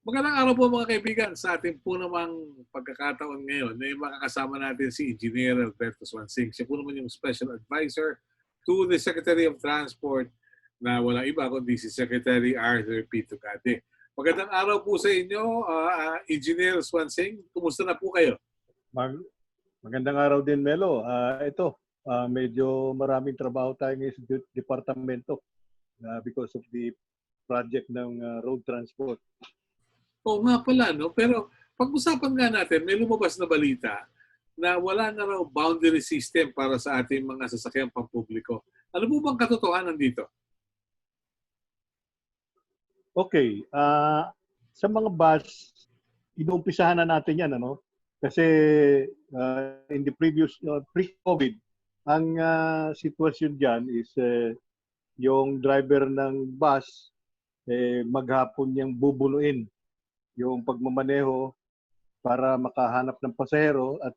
Magandang araw po mga kaibigan. Sa ating po namang pagkakataon ngayon, ay makakasama natin si Engineer Alberto Suansing. Siya po naman yung Special Advisor to the Secretary of Transport na walang iba kundi si Secretary Arthur P. Tugade. Magandang araw po sa inyo, Engineer Suansing. Kumusta na po kayo? Magandang araw din, Melo. Medyo maraming trabaho tayo ngayon sa departamento because of the project ng road transport. Oo nga pala, no? Pero pag-usapan nga natin, may lumabas na balita na wala na raw boundary system para sa ating mga sasakyang pampubliko. Ano po bang katotohanan dito? Okay. Sa mga bus, inuumpisahan na natin yan, ano? Kasi in the previous, pre-COVID, ang sitwasyon dyan is yung driver ng bus, maghapon niyang bubuluin yung pagmamaneho para makahanap ng pasahero at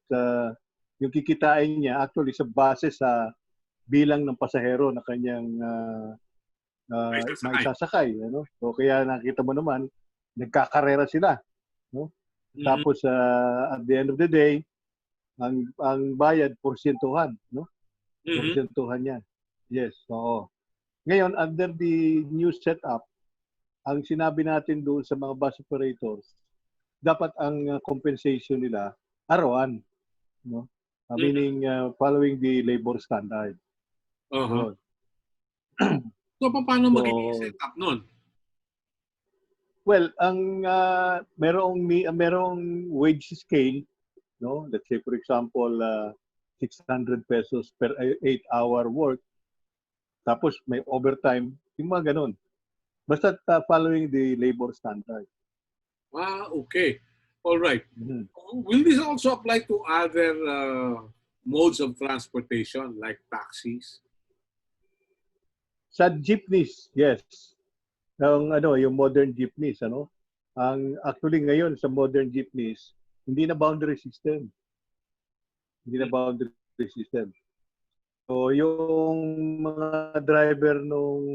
yung kikitain niya actually sa base sa bilang ng pasahero na kanyang maisasakay. Ano? So kaya nakita mo naman, nagkakarera sila. No? Mm-hmm. Tapos at the end of the day, ang bayad, porsyentuhan. No? Mm-hmm. Porsyentuhan yan. Yes, oo. Ngayon, under the new setup, ang sinabi natin doon sa mga bus operators, dapat ang compensation nila arawan, no? Meaning following the labor standard. Uh-huh. So paano magiging setup noon? Well, ang merong wage scale, no? Let's say for example 600 pesos per 8-hour work. Tapos may overtime, yung mga ganun. Basta following the labor standard. Okay. All right. Mm-hmm. Will this also apply to other modes of transportation like taxis? Sa jeepneys, yes. Yung modern jeepneys, ano? Ang actually ngayon sa modern jeepneys, hindi na boundary system. Hindi na boundary system. So yung mga driver nung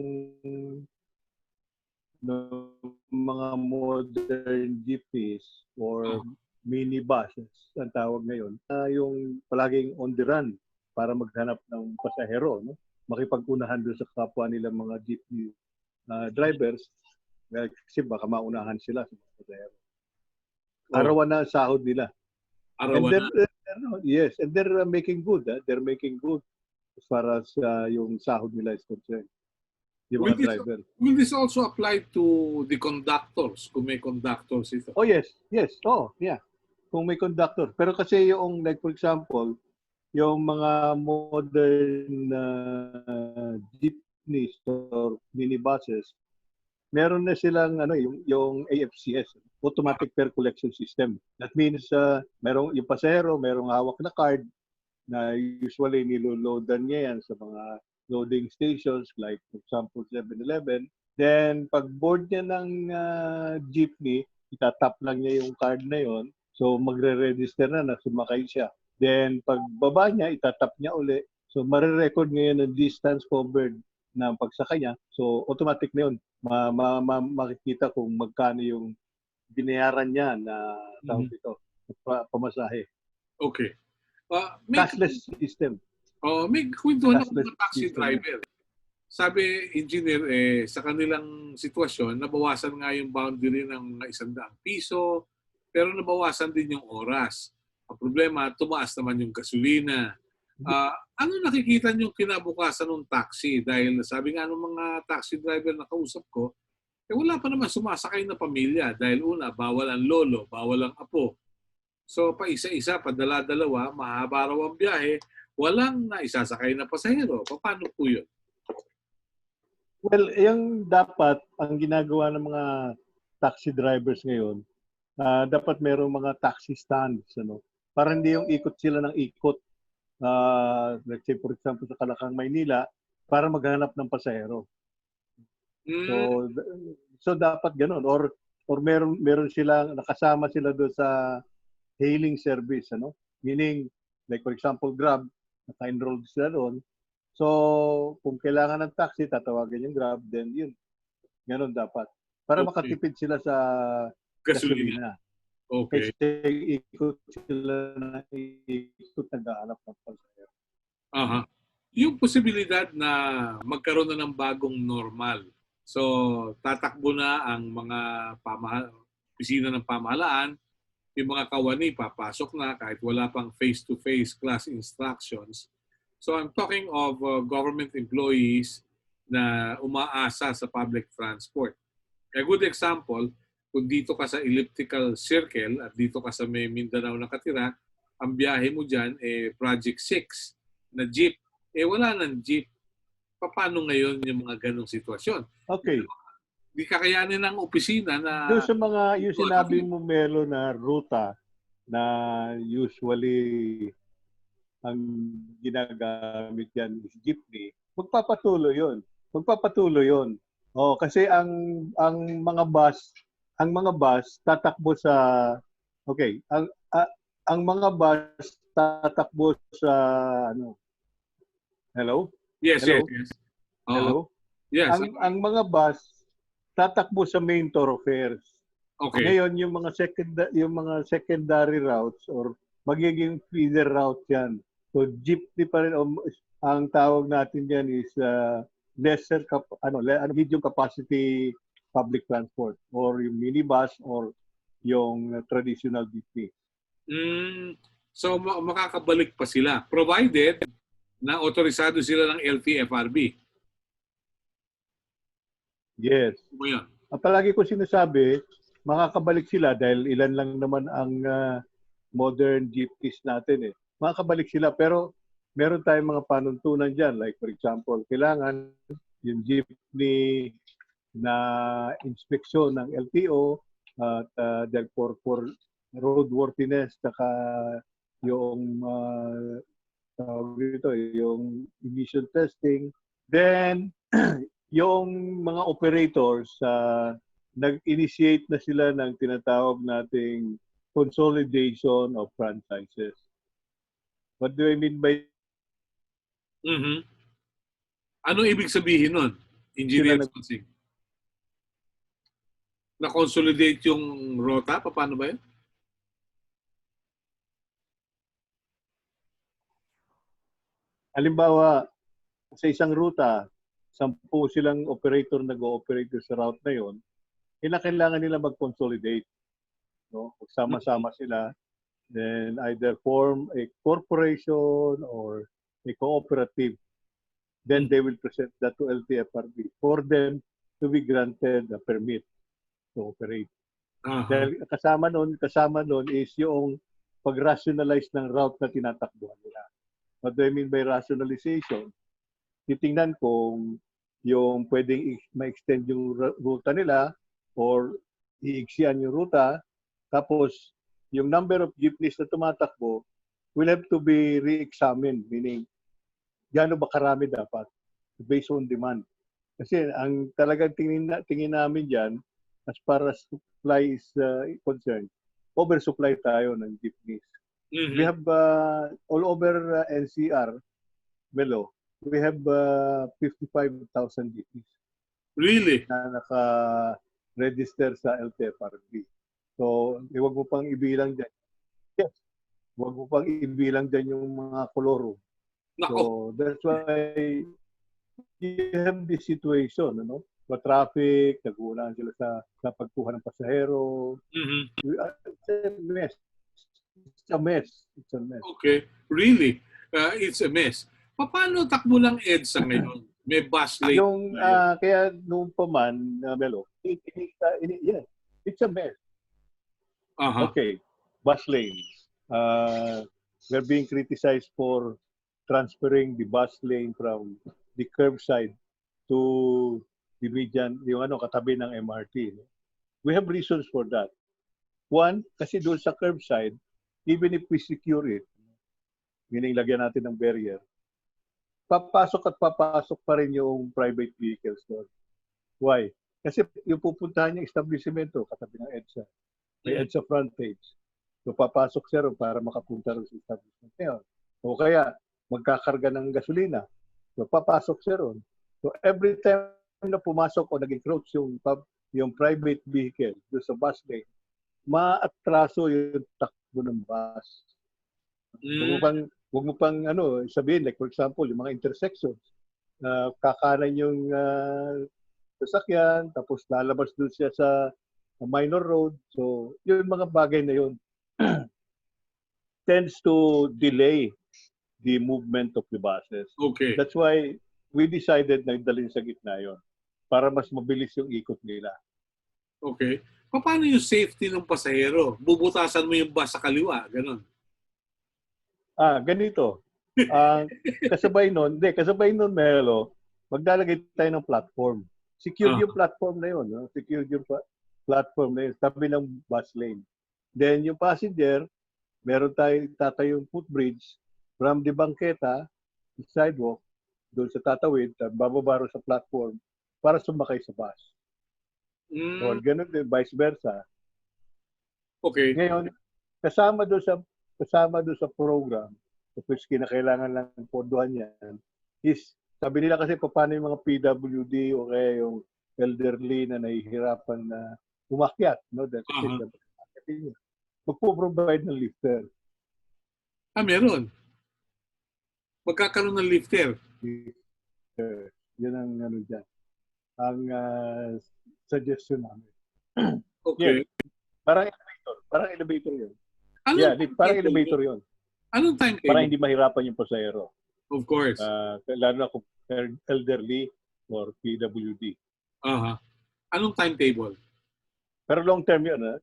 mga modern jeepneys or minibuses ang tawag ngayon, yung palaging on the run para maghanap ng pasahero, no? Makipag-unahan doon sa kapwa nilang mga jeepney drivers kasi baka maunahan sila sa mga pasahero. Arawan na sahod nila. Arawan na. Yes, and they're making good. They're making good as far as yung sahod nila is concerned. Will this also apply to the conductors, kung may conductors ito? Oh, yes. Yes. Oh, yeah. Kung may conductor. Pero kasi yung, like for example, yung mga modern jeepneys or minibuses, meron na silang yung AFCS, Automatic Fare Collection System. That means merong yung pasahero, merong hawak na card na usually niloloadan niya yan sa mga loading stations like for example 7-Eleven. Then pag board niya ng jeepney, itatap lang niya yung card na yon. So magre-register na sumakay siya. Then pag baba niya, itatap niya uli. So mare-record ngayon ang distance covered na pagsakay niya. So automatic na yun. Makikita kung magkano yung binayaran niya na tawag ito, pamasahe. Okay. Cashless system. May kwentuhan ng mga taxi driver. Sabi, engineer, sa kanilang sitwasyon, nabawasan nga yung boundary ng 100 piso, pero nabawasan din yung oras. Ang problema, tumaas naman yung gasolina. Ano nakikita nyo kinabukasan ng taxi? Dahil sabi nga ng mga taxi driver na kausap ko, wala pa naman sumasakay na pamilya. Dahil una, bawal ang lolo, bawal ang apo. So, pa isa-isa, padala-dalawa, mahaba raw ang biyahe, walang naisasakay na pasahero. Paano po yun? Well, yung dapat, ang ginagawa ng mga taxi drivers ngayon, dapat mayroong mga taxi stands. Para hindi yung ikot sila ng ikot. Let's say, for example, sa Kalakang, Maynila, para maghanap ng pasahero. So dapat ganun. Or meron silang, nakasama sila doon sa hailing service. Meaning, like for example, Grab, naka-enrolled sila doon. So, kung kailangan ng taxi, tatawagan yung Grab, then yun. Ganun dapat. Para makatipid sila sa gasolina. Okay. Kasi ikot sila na ikot nag-aanap ng pasahero. Aha. Yung posibilidad na magkaroon na ng bagong normal. So, tatakbo na ang mga opisina ng pamahalaan, yung mga kawani papasok na kahit wala pang face-to-face class instructions. So, I'm talking of government employees na umaasa sa public transport. A good example, kung dito ka sa elliptical circle at dito ka sa may Mindanao nakatira, ang biyahe mo dyan, Project 6 na jeep. Wala nang jeep. Paano ngayon yung mga ganong sitwasyon? Okay. Di kakayanin ng opisina na... Doon sa mga, yung sinabi mo, Melo, na ruta na usually ang ginagamit yan is jeepney, magpapatuloy yun. Magpapatuloy yun. Kasi ang mga bus tatakbo sa ang mga bus tatakbo sa Hello? Yes, Hello? yes. Hello? Yes. Ang mga bus tatakbo sa main thoroughfares. Okay. Ngayon yung mga secondary routes or magiging feeder routes yan. So jeepney pa rin ang tawag natin diyan is medium capacity public transport or yung minibus or yung traditional jeepney. So makakabalik pa sila provided na otorisado sila ng LTFRB. Yes. Yan. Palagi ko sinasabi, makakabalik sila dahil ilan lang naman ang modern jeepneys natin Makakabalik sila pero meron tayong mga panuntunan dyan. Like for example, kailangan yung jeepney na inspeksyon ng LTO at dahil for roadworthiness saka yung yung emission testing. Then yung mga operators nag-initiate na sila ng tinatawag nating consolidation of franchises. What do I mean by Ano ibig sabihin nun, Engineer Suansing? Na-consolidate yung rota? Paano ba yun? Halimbawa, sa isang ruta, 10 silang operator nag-ooperate sa route na yon, kailangan nila mag-consolidate. Magsama-sama sila, then either form a corporation or a cooperative. Then they will present that to LTFRB for them to be granted a permit to operate. Dahil kasama nun is yung pag-rationalize ng route na tinatakbuhan nila. What do I mean by rationalization? Titingnan kung yung pwedeng ma-extend yung ruta nila or iiksian yung ruta, tapos yung number of jeepneys na tumatakbo will have to be re-examined, meaning gaano ba karami dapat based on demand. Kasi ang talagang tingin namin dyan, as far as supply is concerned, oversupply tayo ng jeepneys. We have all over NCR, Melo, we have 55,000 jeepneys. Really? Na naka-register sa LTFRB. So, huwag mo pang ibilang dyan. Yes. Huwag mo pang ibilang dyan yung mga koloro. So, that's why you have this situation, traffic, naguunahan sila sa pagkuha ng pasahero. It's a mess. It's a mess. It's a mess. Okay. Really? It's a mess. Paano takbo lang EDSA ngayon? May bus lane. Kaya nung pa man, Melo, yeah, it's a mess. Okay. Bus lanes. We're being criticized for transferring the bus lane from the curbside to the median, yung katabi ng MRT. We have reasons for that. One, kasi doon sa curbside, even if we secure it, meaning lagyan natin ng barrier, papasok pa rin yung private vehicles doon. Why? Kasi yung pupuntahan niyang establishmento, katabi ng EDSA, may EDSA frontage. So papasok siya rin para makapunta rin sa establishment ngayon. O kaya, magkakarga ng gasolina. So papasok siya rin. So every time na pumasok o nag-encroach yung private vehicle doon sa bus lane, maatraso yung takbo ng bus. Huwag mo pang ano, sabihin, like for example, yung mga intersections, kakanan yung sasakyan, tapos lalabas doon siya sa minor road. So, yung mga bagay na yun tends to delay the movement of the buses. Okay. That's why we decided na dalhin sa gitna yon para mas mabilis yung ikot nila. Okay. Paano yung safety ng pasahero? Bubutasan mo yung bus sa kaliwa, ganun. Ganito. Kasabay nun, Melo, maglalagay tayo ng platform. Secured yung platform na yun. No? Secured yung platform na yun. Tabi ng bus lane. Then yung passenger, meron tayong tatayong footbridge from the bangketa, the sidewalk, doon sa tatawid, bababa sa platform para sumakay sa bus. Or ganun din, vice versa. Okay. Ngayon, kasama doon sa program, tapos kinakailangan lang pondohan yan, is, sabi nila kasi paano yung mga PWD o kaya yung elderly na nahihirapan na umakyat, no? Dahil magpo-provide ng lifter. Meron. Magkakaroon ng lifter. Yan ang ano dyan. Ang suggestion namin. Okay. Yeah. Parang elevator yun. Parang elevator yun. Anong timetable? Para hindi mahirapan yung pasahero. Of course. Lalo na kung elderly or PWD. Anong timetable? Pero long term yun.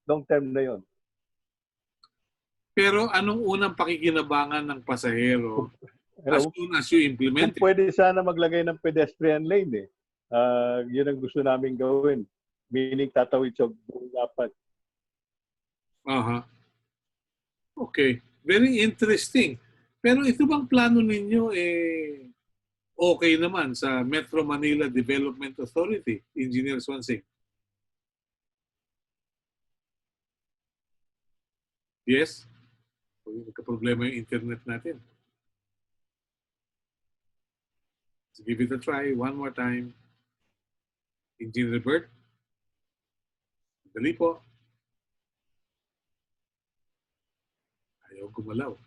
Long term na yun. Pero anong unang pakikinabangan ng pasahero as soon as you implement it? Kung pwede sana maglagay ng pedestrian lane yun ang gusto namin gawin. Meaning tatawid sa buong dapat. Okay. Very interesting. Pero ito bang plano ninyo okay naman sa Metro Manila Development Authority, Engineer Suansing? Yes? Nagka-problema yung internet natin. Let's give it a try. One more time. Engineer Bert. Dali po. Ayaw gumalaw.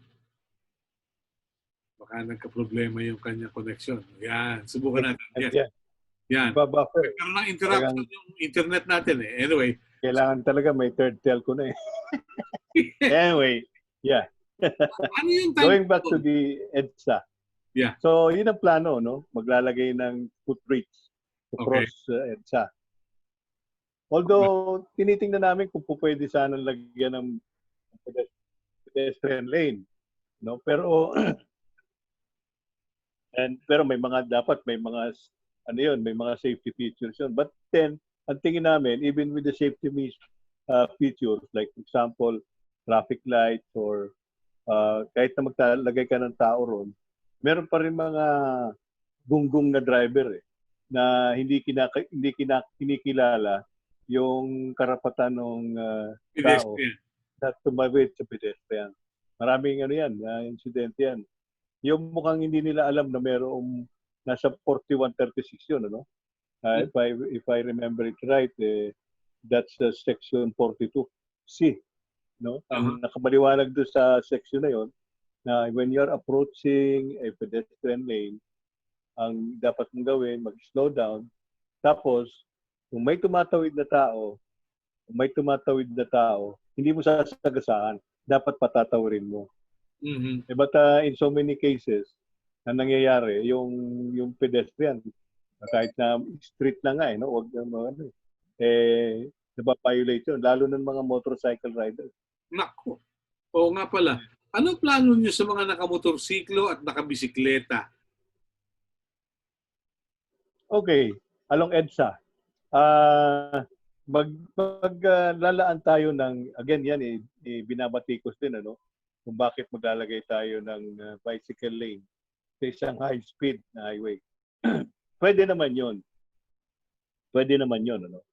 Baka nagka-problema yung kanyang connection. Yan. Subukan natin. Yes. Yan. Buffer. Pero nang interruption yung internet natin Anyway. Kailangan talaga may third telco na Anyway. Yeah. Ano yung time? Going back to the EDSA. Yeah. So, yun ang plano, no? Maglalagay ng footbridge across EDSA. Although, tinitingnan namin kung pwede sana lagyan ng pedestrian lane, no? Pero may mga may mga safety features yun. But then, ang tingin namin, even with the safety features, like for example, traffic lights or kahit na maglalagay ka ng tao ron, meron pa rin mga gunggong na driver na hindi kinikilala yung karapatan ng tao na tumawid sa pedestrian. Maraming insidente yan. Yung mukhang hindi nila alam na mayroong nasa 4136 yun, ano? If I remember it right, that's section 42C, no? Ang nakamaliwanag doon sa section na yon na when you're approaching a pedestrian lane, ang dapat mong gawin, mag-slow down. Tapos, kung may tumatawid na tao, hindi mo sasagasaan, dapat patatawirin mo. But in so many cases, ang nangyayari, yung pedestrian, kahit na street na nga, no? Huwag nababiolate yun, lalo ng mga motorcycle riders. Nako. Oo nga pala. Anong plano niyo sa mga nakamotorsiklo at nakabisikleta? Okay. Along EDSA. Maglalaan tayo ng, again yan, binabatikos din, ano? Kung bakit maglalagay tayo ng bicycle lane sa isang high-speed na highway. Pwede naman yun, ano?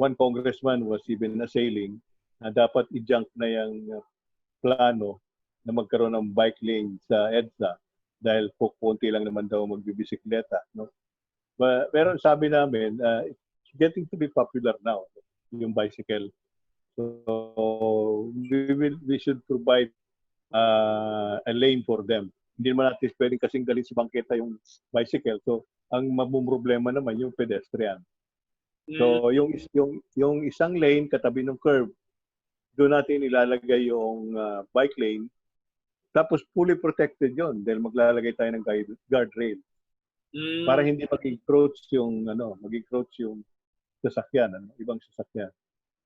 One congressman was even assailing na dapat i-junk na yung plano na magkaroon ng bike lane sa EDSA dahil konti lang naman daw magbibisikleta, no? Pero sabi namin, it's getting to be popular now. yung bicycle. So we should provide a lane for them. Hindi naman natin pwedeng kasing galing sa bangketa yung bicycle. So ang mamumroblema naman yung pedestrian. So yung isang lane katabi ng curb, doon natin ilalagay yung bike lane. Tapos fully protected yon dahil maglalagay tayo ng guardrail para hindi mag-encroach yung sasakyan, ibang sasakyan.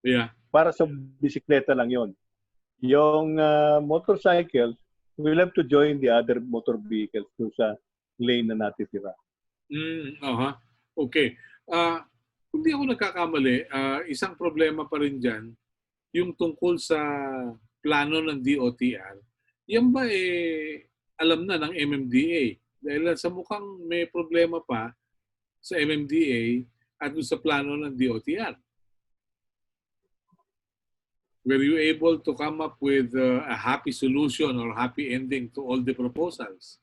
Yeah. Para sa bisikleta lang yon. Yung motorcycle will have to join the other motor vehicles doon sa lane na natitira. Okay. Kung di ako nagkakamali, isang problema pa rin dyan, yung tungkol sa plano ng DOTr, yan ba alam na ng MMDA? Dahil sa mukhang may problema pa sa MMDA at sa plano ng DOTr. Were you able to come up with a happy solution or happy ending to all the proposals?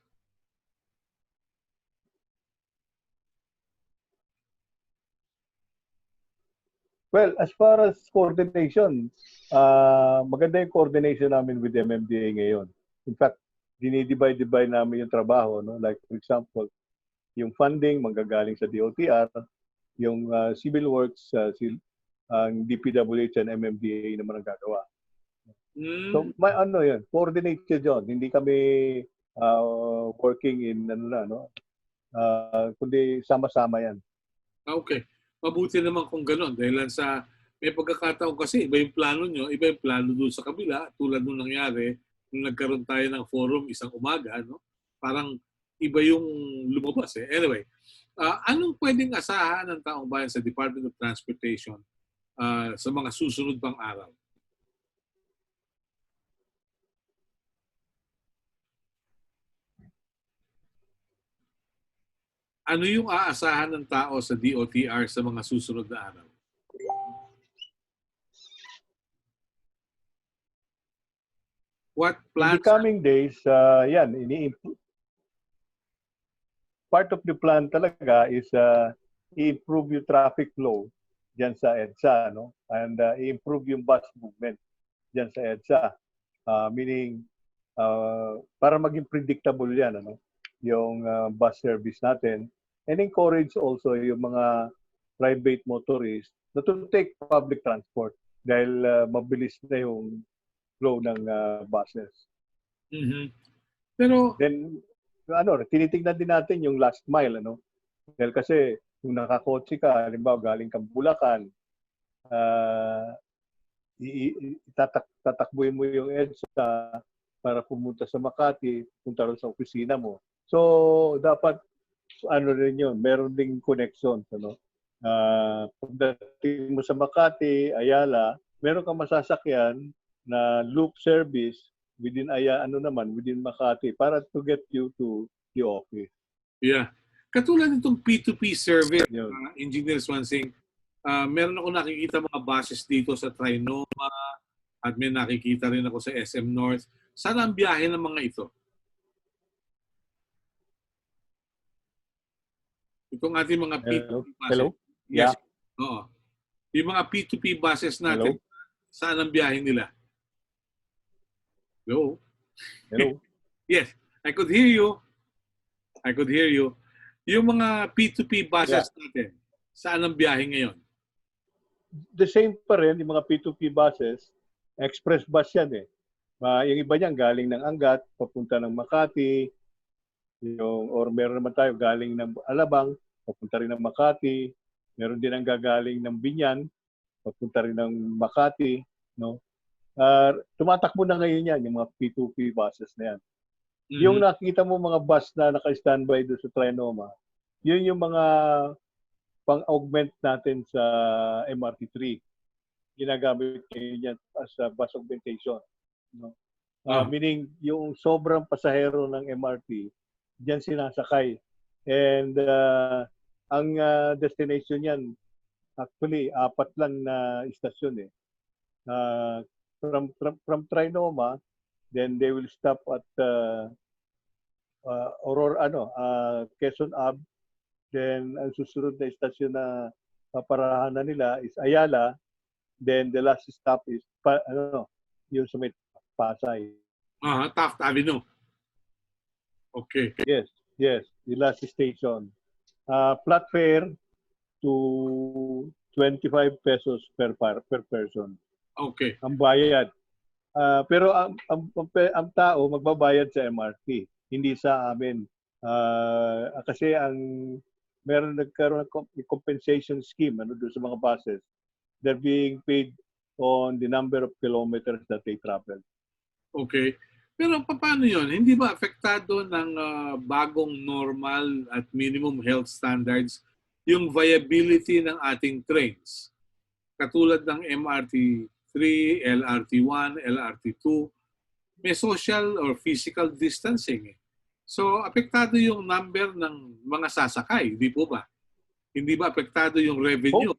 Well, as far as coordination, maganda yung coordination namin with MMDA ngayon. In fact, dinidivide namin yung trabaho. No? Like, for example, yung funding manggagaling sa DOTr, yung civil works, ang DPWH and MMDA naman ang gagawa. So, may yun, coordinated yun. Hindi kami working in, kundi sama-sama yan. Okay. Mabuti naman kung gano'n. Dahil sa may pagkakataon kasi, iba yung plano nyo, iba yung plano doon sa kabila, tulad nung nangyari, nung nagkaroon tayo ng forum isang umaga, no? Parang iba yung lumabas. Anyway, anong pwedeng asahan ng taong bayan sa Department of Transportation sa mga susunod pang araw? Ano yung aasahan ng tao sa DOTr sa mga susunod na araw? What plans? In the coming days, part of the plan talaga is i-improve yung traffic flow diyan sa EDSA, no? And i-improve yung bus movement diyan sa EDSA. Meaning, para maging predictable yan, ano? Yung bus service natin. And encourage also yung mga private motorists na to take public transport dahil mabilis na yung flow ng buses. Mm-hmm. Pero then tinitingnan din natin yung last mile, ano? Dahil kasi kung nakakotse ka, halimbawa galing kang Bulacan, tatakbuhin mo yung EDSA para pumunta sa Makati, punta rin sa opisina mo. So dapat rin yun, meron ding connections, ano? Pagdating mo sa Makati, Ayala, meron kang masasakyan na loop service within within Makati para to get you to the office. Yeah. Katulad nitong P2P service, Engineer Suansing, meron ako nakikita mga buses dito sa Trinoma at may nakikita rin ako sa SM North. Saan ang biyahe ng mga ito? Itong ating mga P2P buses. Hello? Yes. Yeah. Oo. Yung mga P2P buses natin, saan ang biyahe nila? Hello? Hello? Yes, I could hear you. Yung mga P2P buses natin, saan ang biyahe ngayon? The same pa rin, yung mga P2P buses, express bus yan eh. Yung iba niyan galing ng Angat, papunta ng Makati, or meron naman tayo galing ng Alabang, papunta rin ng Makati, meron din ang gagaling ng Binyan, papunta rin ng Makati, no? Tumatakbo na ngayon yan, yung mga P2P buses na yan. Mm-hmm. Yung nakita mo mga bus na naka-standby doon sa Trinoma, yun yung mga pang-augment natin sa MRT3. Ginagamit ngayon yan as a bus augmentation. No? Meaning, yung sobrang pasahero ng MRT, diyan sinasakay. And ang destination yan, actually, 4 lang na istasyon eh. From Trinoma, then they will stop at Quezon Ave. Then ang susunod na istasyon na paparahan na nila is Ayala. Then the last stop is yung sa may Pasay. Taft Avenue. Okay. Yes, yes, the last station. Flat fare to 25 pesos per person. Okay. Ang bayad. Pero ang tao magbabayad sa MRT, hindi sa amin. Kasi nagkaroon ng compensation scheme doon sa mga buses. They're being paid on the number of kilometers that they travel. Okay. Pero paano yun? Hindi ba apektado ng bagong normal at minimum health standards yung viability ng ating trains? Katulad ng MRT3, LRT1, LRT2, may social or physical distancing. So, apektado yung number ng mga sasakay, di po ba? Hindi ba apektado yung revenue?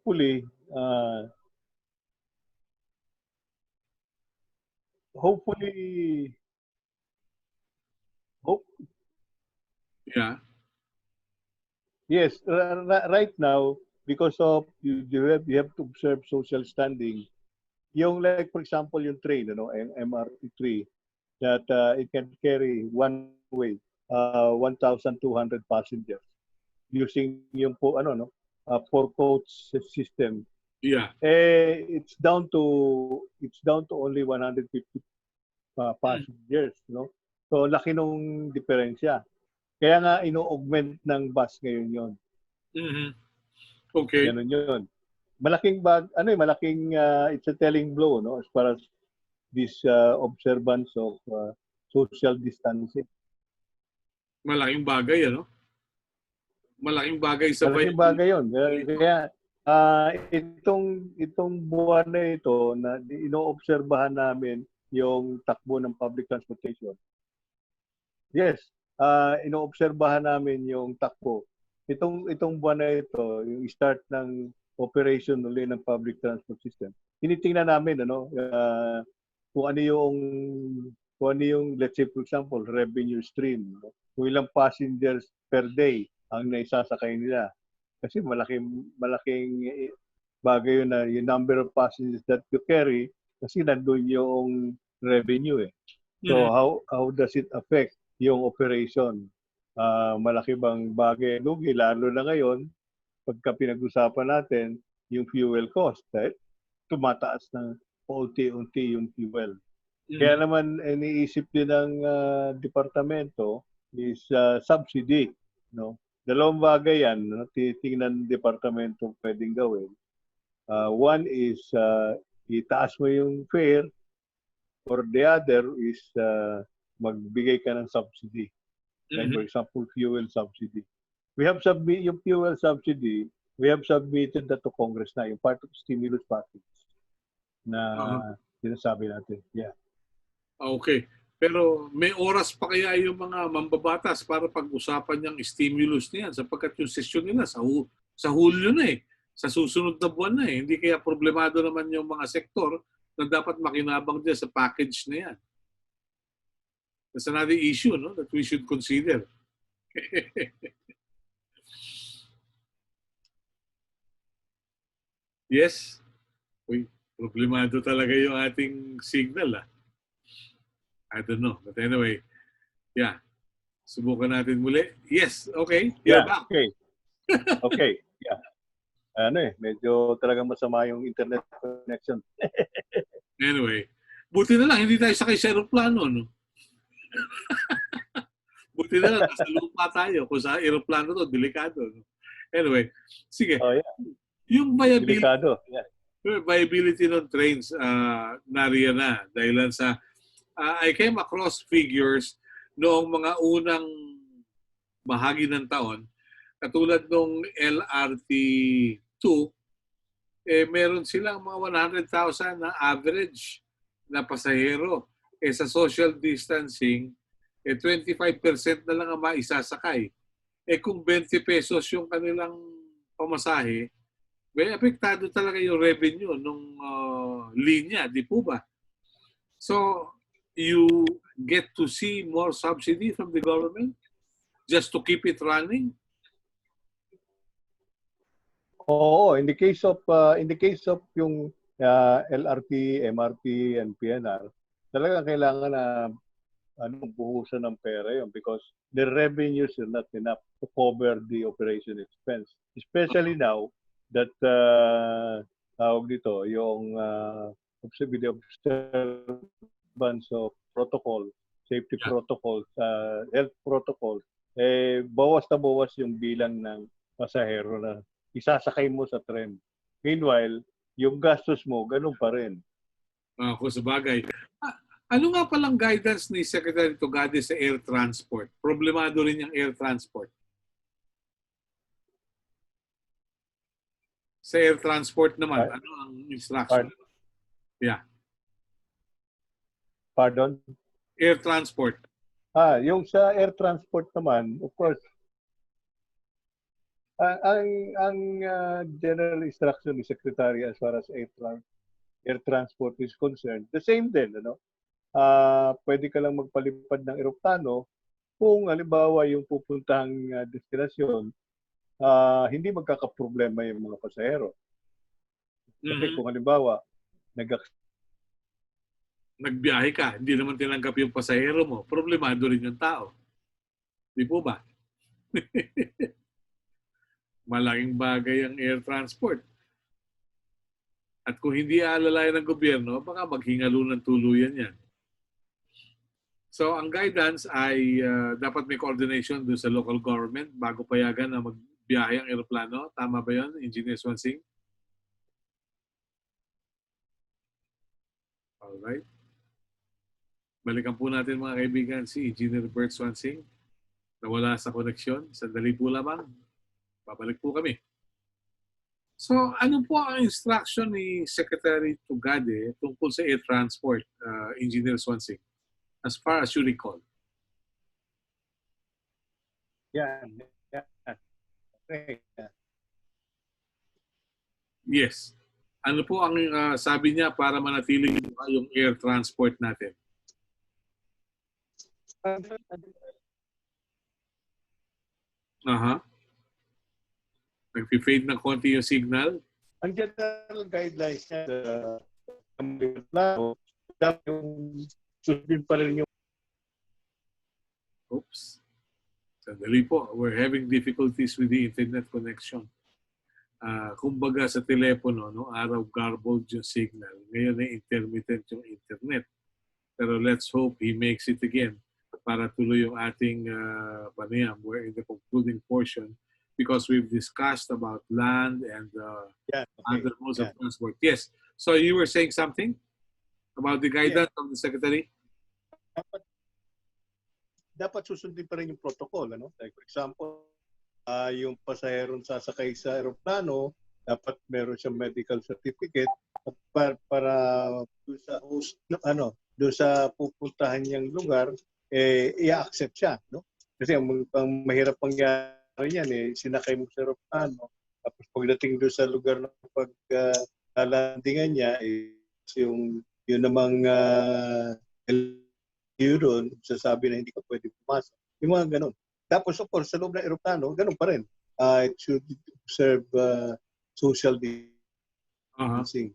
Hopefully, Yeah. yes, right now, because of you have to observe social standing. Yung like for example yung train, MRT3, that it can carry one way 1,200 passengers using yung four coach system. Yeah. It's down to only 150 passengers, no? So laki nung diferensya. Kaya nga ino-augment ng bus ngayon 'yon. Mm-hmm. Okay. Ganun 'yun. Malaking it's a telling blow, no, as far as this observance of social distancing. Malaking bagay, ano? Malaking bagay sa Malaking bagay 'yon. Kaya itong buwan na ito na inoobserbahan namin yung takbo ng public transportation. Yes, inoobserbahan namin yung takbo. Itong buwan na ito, yung start ng operation uli ng public transport system. Tinitingnan namin kung ano yung let's say for example, revenue stream, no? Kung ilang passengers per day ang naisasakay nila. Kasi malaking bagay yun na yung number of passengers that you carry kasi nandun yung revenue eh. So how does it affect yung operation? Malaki bang bagay lugi lalo na ngayon pagka pinag-usapan natin yung fuel cost, right? Tumataas ng unti-unti yung fuel. Kaya naman iniisip din ng departamento is subsidy, no? Dalawang bagay yan, no? Titingnan ng departamento pwedeng gawin. One is itaas mo yung fare, or the other is magbigay ka ng subsidy. Like for example, fuel subsidy. We have yung fuel subsidy, we have submitted that to Congress na, yung part of stimulus package na sinasabi natin. Yeah. Okay. Pero may oras pa kaya yung mga mambabatas para pag-usapan yung stimulus niyan sapagkat yung sesyon nila sa Hulyo na eh. Sa susunod na buwan na eh. Hindi kaya problemado naman yung mga sektor na dapat makinabang dyan sa package na yan. That's another issue, no, that we should consider. Yes. Uy, problemado talaga yung ating signal, ah. I don't know. But anyway, yeah. Subukan natin muli. Yes, okay. Yeah, okay. Okay, yeah. Medyo talagang masama yung internet connection. Anyway, buti na lang, hindi tayo sakay sa aeroplano, no? Buti na lang, nasa lupa tayo. Kung sa aeroplano to, delikado. No? Anyway, sige. Oh, yeah. Yung viability, delikado. Yeah. Viability ng trains, nariyan na. Dahil sa, I came across figures noong mga unang bahagi ng taon, katulad nung LRT2, meron silang mga 100,000 na average na pasahero. Sa social distancing, 25% na lang ang maisasakay. Kung 20 pesos yung kanilang pamasahe, may apektado talaga yung revenue nung linya, di po ba? So, you get to see more subsidy from the government just to keep it running? Oo, in the case of yung LRT, MRT, and PNR, talagang kailangan na buhusan ng pera yun because the revenues are not enough to cover the operation expense. Especially now that tawag dito, yung the observance of protocol, safety protocols, health protocols, bawas na bawas yung bilang ng pasahero na isasakay mo sa tren. Meanwhile, yung gastos mo, ganun pa rin. Kung sa bagay. Ano nga palang guidance ni Secretary Tugade sa air transport? Problemado rin yung air transport. Sa air transport naman, ano ang instruction? Yeah. Pardon? Air transport. Yung sa air transport naman, of course, ang general instruction ni Secretary as far as air transport is concerned, the same din, ano? Pwede ka lang magpalipad ng eroplano kung halimbawa yung pupuntahang destinasyon, hindi magkakaproblema yung mga pasahero. Kasi kung halimbawa, nagbiyahe ka, hindi naman tinanggap yung pasahero mo, problemado rin yung tao. Di po ba? Malaking bagay ang air transport. At kung hindi aalalayan ng gobyerno, baka maghingalo ng tuluyan yan. So, ang guidance ay dapat may coordination doon sa local government bago payagan na magbiyahe ang eroplano. Tama ba yun, Engineer Suansing? Alright. Balikan po natin mga kaibigan si Engineer Bert Suansing. Nawala sa koneksyon. Sandali po lamang. Babalik po kami. So, ano po ang instruction ni Secretary Tugade tungkol sa air transport, Engineer Suansing? As far as you recall. Yan. Okay. Yes. Ano po ang sabi niya para manatili yung air transport natin? Nag-fade ng konti yung signal. Ang general guidelines niya dapat yung sundin pa rin yung Oops. Sandali po. We're having difficulties with the internet connection. Kumbaga sa telepono, no, araw garbled yung signal. Ngayon ay intermittent yung internet. Pero let's hope he makes it again para tuloy yung ating panayam. We're in the concluding portion because we've discussed about land and other modes of transport. Yes. So you were saying something about the guidance of the Secretary? Dapat susundin pa rin yung protocol. Ano? Like for example, yung pasaherong sasakay sa aeroplano, dapat meron siyang medical certificate para doon sa pupuntahan niyang lugar, i-accept siya. No? Kasi ang mahirap pangyari yan, sinakay mo sa aeroplano, tapos pagdating doon sa lugar na paglalandingan niya, yung namang doon, sasabi na hindi ka pwede pumasok. Yung mga ganun. Tapos, of course, sa loob ng aeroplano, ganun pa rin. It should observe social distancing.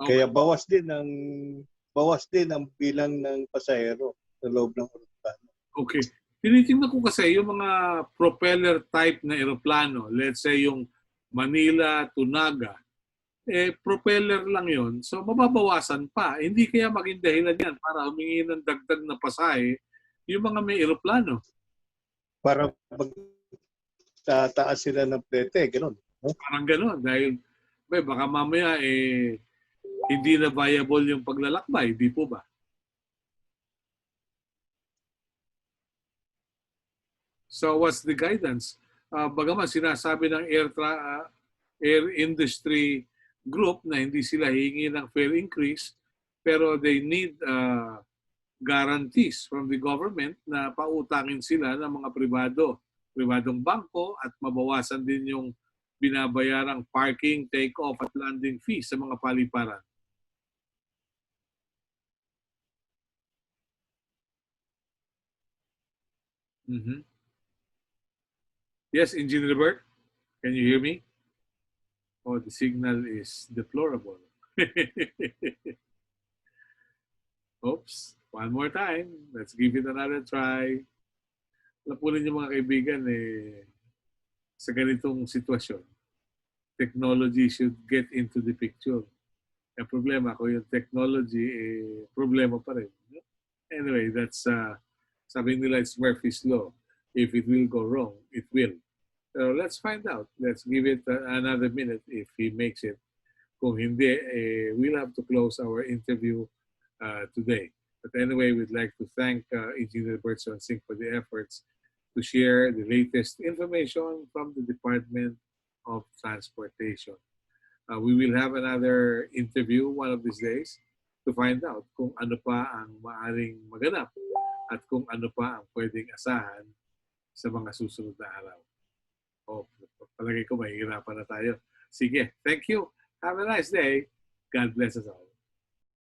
Okay. Kaya bawas din ang bilang ng pasahero sa loob ng aeroplano. Okay. Tinitingnan ko kasi yung mga propeller type na aeroplano, let's say yung Manila to Naga, propeller lang yon. So, mababawasan pa. Hindi kaya maging dahilan yan para humingi ng dagdag na pasahe yung mga may aeroplano. Para tataas sila ng plete, gano'n. No? Parang gano'n. Dahil baka mamaya hindi na viable yung paglalakbay. Di po ba? So, what's the guidance? Bagaman sinasabi ng air industry group na hindi sila hihingi ng fare increase, pero they need guarantees from the government na pautangin sila ng mga pribadong bangko at mabawasan din yung binabayarang parking, take-off at landing fees sa mga paliparan. Yes, Engineer Bert, can you hear me? Oh, the signal is deplorable. Oops. One more time. Let's give it another try. Lapunin niyo mga kaibigan, sa ganitong sitwasyon, technology should get into the picture. Ang problema, kung yung technology, problema pa rin. Anyway, that's, sabi nila, it's Murphy's Law. If it will go wrong, it will. So let's find out. Let's give it another minute if he makes it. Kung hindi, we'll have to close our interview today. But anyway, we'd like to thank Engineer Suansing for the efforts to share the latest information from the Department of Transportation. We will have another interview one of these days to find out kung ano pa ang maaring maganap at kung ano pa ang pwedeng asahan sa mga susunod na araw. Palagay ko mahihirapan na tayo. Sige, thank you. Have a nice day. God bless us all.